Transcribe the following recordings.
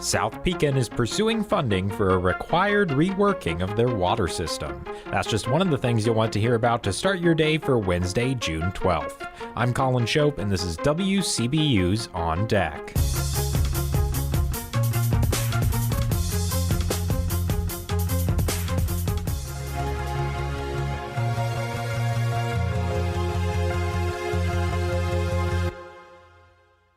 South Pekin is pursuing funding for a required reworking of their water system. That's just one of the things you'll want to hear about to start your day for Wednesday, June 12th. I'm Colin Shope, and this is WCBU's On Deck.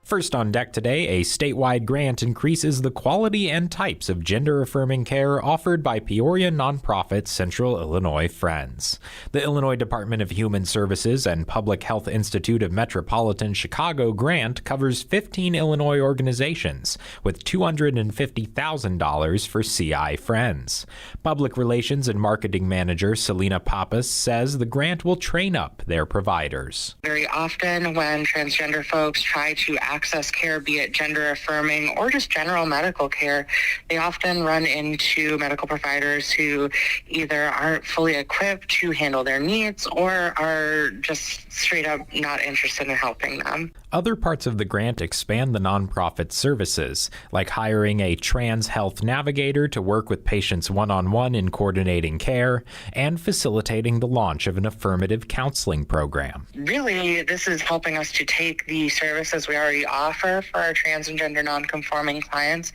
First on deck today, a statewide grant increases the quality and types of gender-affirming care offered by Peoria nonprofit Central Illinois Friends. The Illinois Department of Human Services and Public Health Institute of Metropolitan Chicago grant covers 15 Illinois organizations, with $250,000 for CI Friends. Public Relations and Marketing Manager Selena Pappas says the grant will train up their providers. Very often when transgender folks try to access care, be it gender affirming or just general medical care, they often run into medical providers who either aren't fully equipped to handle their needs or are just straight up not interested in helping them. Other parts of the grant expand the nonprofit's services, like hiring a trans health navigator to work with patients one-on-one in coordinating care and facilitating the launch of an affirmative counseling program. Really, this is helping us to take the services we already offer for our trans and gender nonconforming clients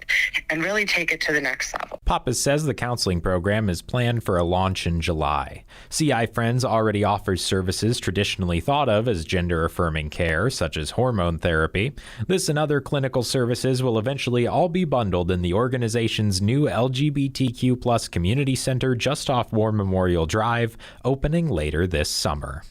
and really take it to the next level. Pappas says the counseling program is planned for a launch in July. CI Friends already offers services traditionally thought of as gender-affirming care, such as hormone therapy. This and other clinical services will eventually all be bundled in the organization's new LGBTQ+ community center just off War Memorial Drive, opening later this summer.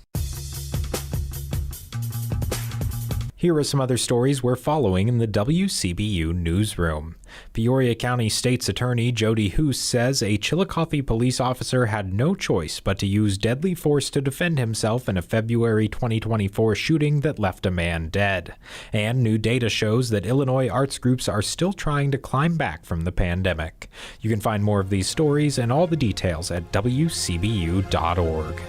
Here are some other stories we're following in the WCBU newsroom. Peoria County State's Attorney Jody Hoos says a Chillicothe police officer had no choice but to use deadly force to defend himself in a February 2024 shooting that left a man dead. And new data shows that Illinois arts groups are still trying to climb back from the pandemic. You can find more of these stories and all the details at WCBU.org.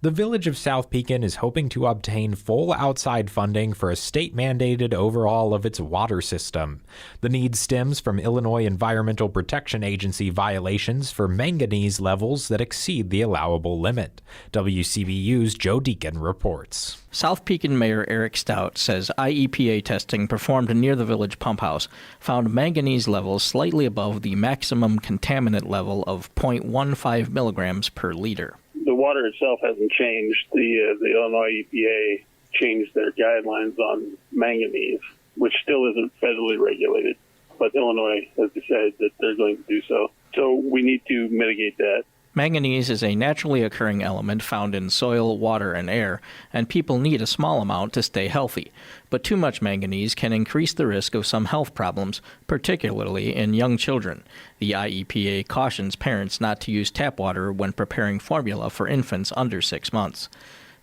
The village of South Pekin is hoping to obtain full outside funding for a state-mandated overhaul of its water system. The need stems from Illinois Environmental Protection Agency violations for manganese levels that exceed the allowable limit. WCBU's Joe Deacon reports. South Pekin Mayor Eric Stout says IEPA testing performed near the village pump house found manganese levels slightly above the maximum contaminant level of 0.15 milligrams per liter. The water itself hasn't changed. The Illinois EPA changed their guidelines on manganese, which still isn't federally regulated, but Illinois has decided that they're going to do so. So we need to mitigate that. Manganese is a naturally occurring element found in soil, water, and air, and people need a small amount to stay healthy. But too much manganese can increase the risk of some health problems, particularly in young children. The IEPA cautions parents not to use tap water when preparing formula for infants under 6 months.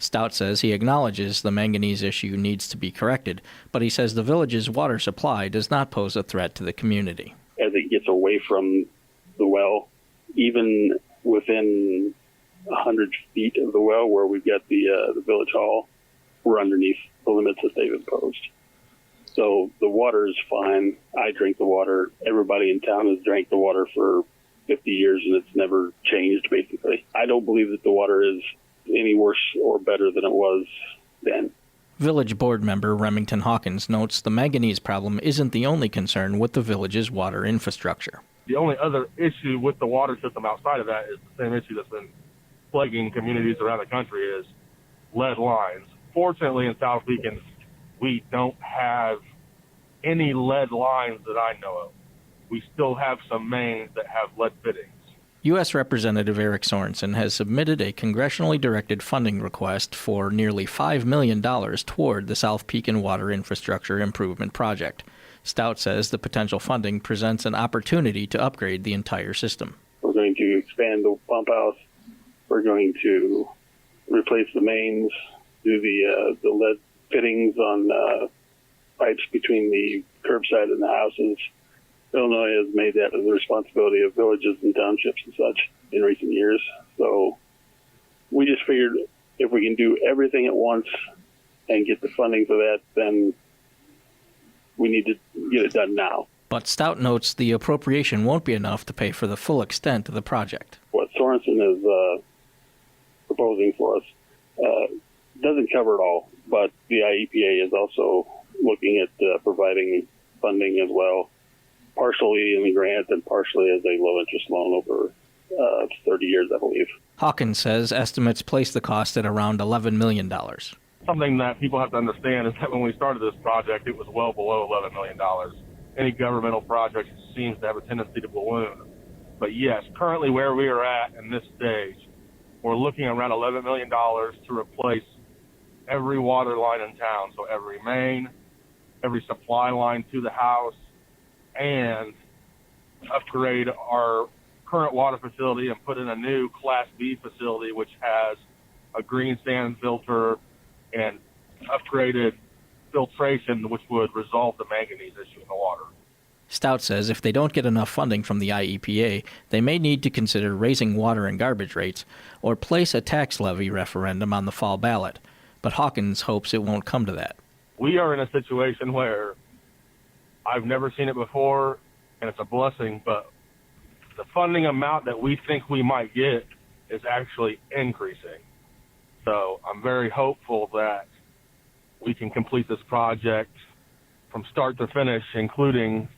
Stout says he acknowledges the manganese issue needs to be corrected, but he says the village's water supply does not pose a threat to the community. As it gets away from the well, even within 100 feet of the well where we've got the village hall, we're underneath the limits that they've imposed. So the water is fine. I drink the water. Everybody in town has drank the water for 50 years, and it's never changed, basically. I don't believe that the water is any worse or better than it was then. Village board member Remington Hawkins notes the manganese problem isn't the only concern with the village's water infrastructure. The only other issue with the water system outside of that is the same issue that's been plaguing communities around the country is lead lines. Fortunately, in South Pekin, we don't have any lead lines that I know of. We still have some mains that have lead fittings. U.S. Representative Eric Sorensen has submitted a congressionally directed funding request for nearly $5 million toward the South Pekin Water Infrastructure Improvement Project. Stout says the potential funding presents an opportunity to upgrade the entire system. We're going to expand the pump house. We're going to replace the mains, do the lead fittings on pipes between the curbside and the houses. Illinois has made that the responsibility of villages and townships and such in recent years. So we just figured if we can do everything at once and get the funding for that, then we need to get it done now. But Stout notes the appropriation won't be enough to pay for the full extent of the project. What Sorensen is proposing for us doesn't cover it all, but the IEPA is also looking at providing funding as well, partially in the grant and partially as a low-interest loan over 30 years, I believe. Hawkins says estimates place the cost at around $11 million. Something that people have to understand is that when we started this project, it was well below $11 million. Any governmental project seems to have a tendency to balloon. But yes, currently where we are at in this stage, we're looking around $11 million to replace every water line in town. So every main, every supply line to the house, and upgrade our current water facility and put in a new Class B facility, which has a green sand filter and upgraded filtration, which would resolve the manganese issue in the water. Stout says if they don't get enough funding from the IEPA, they may need to consider raising water and garbage rates or place a tax levy referendum on the fall ballot. But Hawkins hopes it won't come to that. We are in a situation where I've never seen it before, and it's a blessing, but the funding amount that we think we might get is actually increasing. So I'm very hopeful that we can complete this project from start to finish, including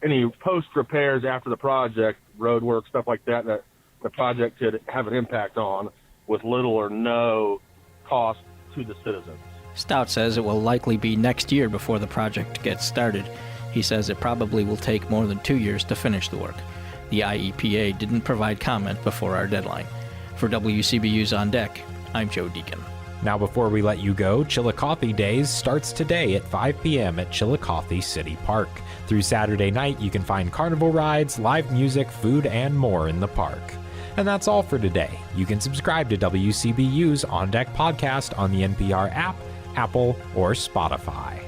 any post repairs after the project, road work, stuff like that, that the project could have an impact on with little or no cost to the citizens. Stout says it will likely be next year before the project gets started. He says it probably will take more than 2 years to finish the work. The IEPA didn't provide comment before our deadline. For WCBU's On Deck, I'm Joe Deacon. Now, before we let you go, Chillicothe Days starts today at 5 p.m. at Chillicothe City Park. Through Saturday night, you can find carnival rides, live music, food, and more in the park. And that's all for today. You can subscribe to WCBU's On Deck podcast on the NPR app, Apple, or Spotify.